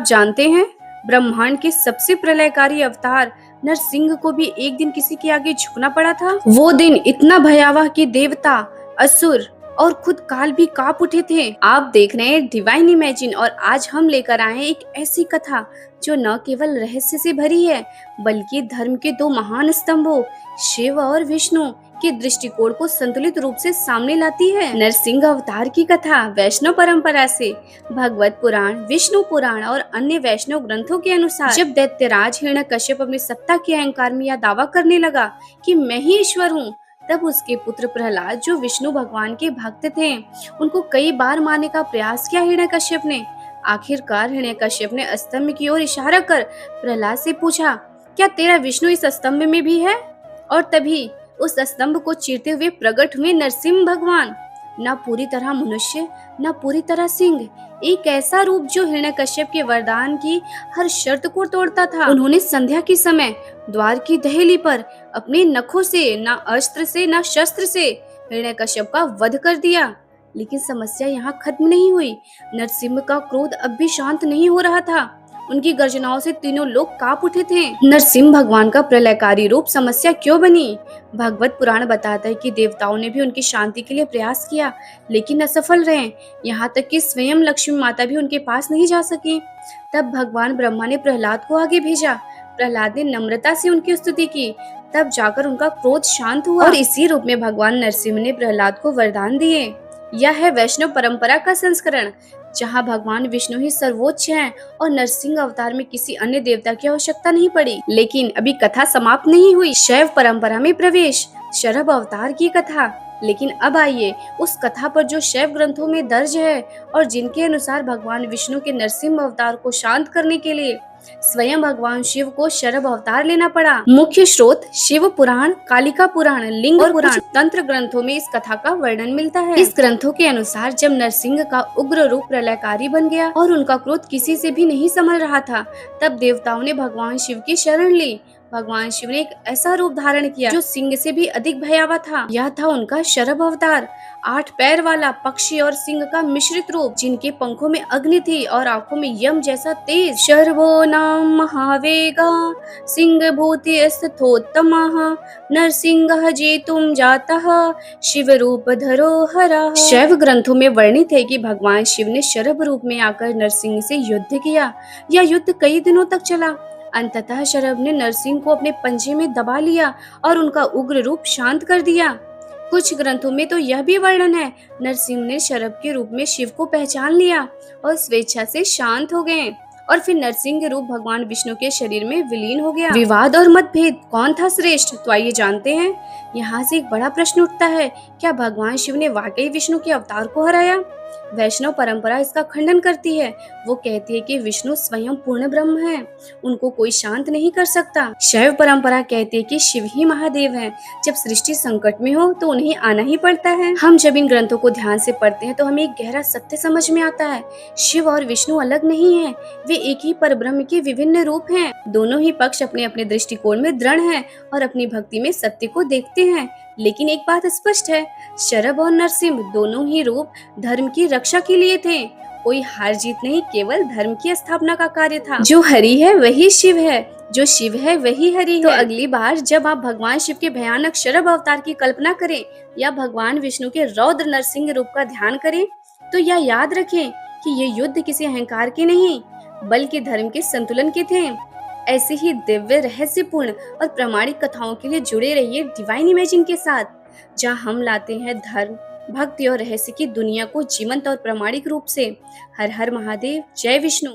जानते हैं, ब्रह्मांड के सबसे प्रलयकारी अवतार नरसिंह को भी एक दिन किसी के आगे झुकना पड़ा था। वो दिन इतना भयावह कि देवता, असुर और खुद काल भी कांप उठे थे। आप देख रहे हैं डिवाइन इमेजिन और आज हम लेकर आए हैं एक ऐसी कथा जो न केवल रहस्य से भरी है बल्कि धर्म के दो महान स्तंभों शिव और विष्णु के दृष्टिकोण को संतुलित रूप से सामने लाती है। नरसिंह अवतार की कथा वैष्णव परंपरा से भगवत पुराण, विष्णु पुराण और अन्य वैष्णव ग्रंथों के अनुसार जब दैत्यराज हिरण्यकश्यप अपनी सत्ता के अहंकार में यह दावा करने लगा कि मैं ही ईश्वर हूँ, तब उसके पुत्र प्रहलाद जो विष्णु भगवान के भक्त थे उनको कई बार मारने का प्रयास किया हिरण्यकश्यप ने। आखिरकार हिरण्यकश्यप ने स्तंभ की ओर इशारा कर प्रहलाद से पूछा, क्या तेरा विष्णु इस स्तंभ में भी है? और तभी उस स्तंभ को चीरते हुए प्रकट हुए नरसिंह भगवान, न पूरी तरह मनुष्य न पूरी तरह सिंह, एक ऐसा रूप जो हिरण्यकश्यप के वरदान की हर शर्त को तोड़ता था। उन्होंने संध्या के समय द्वार की दहली पर अपने नखों से, न अस्त्र से न शस्त्र से हिरण्यकश्यप का वध कर दिया। लेकिन समस्या यहाँ खत्म नहीं हुई। नरसिंह का क्रोध अब भी शांत नहीं हो रहा था। उनकी गर्जनाओं से तीनों लोग कांप उठे थे। नरसिंह भगवान का प्रलयकारी रूप समस्या क्यों बनी? भगवत पुराण बताता है कि देवताओं ने भी उनकी शांति के लिए प्रयास किया लेकिन असफल रहे। यहाँ तक कि स्वयं लक्ष्मी माता भी उनके पास नहीं जा सकी। तब भगवान ब्रह्मा ने प्रहलाद को आगे भेजा। प्रहलाद ने नम्रता से उनकी स्तुति की, तब जाकर उनका क्रोध शांत हुआ और इसी रूप में भगवान नरसिंह ने प्रहलाद को वरदान दिए। यह है वैष्णव परंपरा का संस्करण, जहाँ भगवान विष्णु ही सर्वोच्च हैं और नरसिंह अवतार में किसी अन्य देवता की आवश्यकता नहीं पड़ी। लेकिन अभी कथा समाप्त नहीं हुई। शैव परंपरा में प्रवेश, शरभ अवतार की कथा। लेकिन अब आइए उस कथा पर जो शैव ग्रंथों में दर्ज है और जिनके अनुसार भगवान विष्णु के नरसिंह अवतार को शांत करने के लिए स्वयं भगवान शिव को शरभ अवतार लेना पड़ा। मुख्य स्रोत शिव पुराण, कालिका पुराण, लिंग और पुराण, तंत्र ग्रंथों में इस कथा का वर्णन मिलता है। इस ग्रंथों के अनुसार जब नरसिंह का उग्र रूप प्रलयकारी बन गया और उनका क्रोध किसी से भी नहीं संभल रहा था, तब देवताओं ने भगवान शिव की शरण ली। भगवान शिव ने एक ऐसा रूप धारण किया जो सिंह से भी अधिक भयावह था। यह था उनका शरभ अवतार, 8 पैर वाला पक्षी और सिंह का मिश्रित रूप, जिनके पंखों में अग्नि थी और आंखों में यम जैसा तेज। शर्वो नाम महावेगा सिंह भूति स्थोत्तमः नरसिंह जेतुम जातः शिव रूप धरो हरः। शैव ग्रंथों में वर्णित है कि भगवान शिव ने शरभ रूप में आकर नरसिंह से युद्ध किया। यह युद्ध कई दिनों तक चला। अंततः शरभ ने नरसिंह को अपने पंजे में दबा लिया और उनका उग्र रूप शांत कर दिया। कुछ ग्रंथों में तो यह भी वर्णन है नरसिंह ने शरभ के रूप में शिव को पहचान लिया और स्वेच्छा से शांत हो गए और फिर नरसिंह के रूप भगवान विष्णु के शरीर में विलीन हो गया। विवाद और मतभेद, कौन था श्रेष्ठ? तो आइए जानते हैं। यहाँ से एक बड़ा प्रश्न उठता है, क्या भगवान शिव ने वाकई विष्णु के अवतार को हराया? वैष्णव परंपरा इसका खंडन करती है। वो कहती है कि विष्णु स्वयं पूर्ण ब्रह्म है, उनको कोई शांत नहीं कर सकता। शैव परंपरा कहती है कि शिव ही महादेव हैं, जब सृष्टि संकट में हो तो उन्हें आना ही पड़ता है। हम जब इन ग्रंथों को ध्यान से पढ़ते हैं तो हमें एक गहरा सत्य समझ में आता है। शिव और विष्णु अलग नहीं है, वे एक ही परब्रह्म के विभिन्न रूप हैं। दोनों ही पक्ष अपने अपने दृष्टिकोण में दृढ़ हैं और अपनी भक्ति में सत्य को देखते हैं। लेकिन एक बात स्पष्ट है, शरभ और नरसिंह दोनों ही रूप धर्म की रक्षा के लिए थे। कोई हार जीत नहीं, केवल धर्म की स्थापना का कार्य था। जो हरि है वही शिव है, जो शिव है वही हरि है। तो अगली बार जब आप भगवान शिव के भयानक शरभ अवतार की कल्पना करें या भगवान विष्णु के रौद्र नरसिंह रूप का ध्यान करें, तो यह याद रखें कि ये युद्ध किसी अहंकार के नहीं बल्कि धर्म के संतुलन के थे। ऐसे ही दिव्य, रहस्यपूर्ण और प्रामाणिक कथाओं के लिए जुड़े रहिए डिवाइन इमेजिन के साथ, जहां हम लाते हैं धर्म, भक्ति और रहस्य की दुनिया को जीवंत और प्रामाणिक रूप से। हर हर महादेव, जय विष्णु।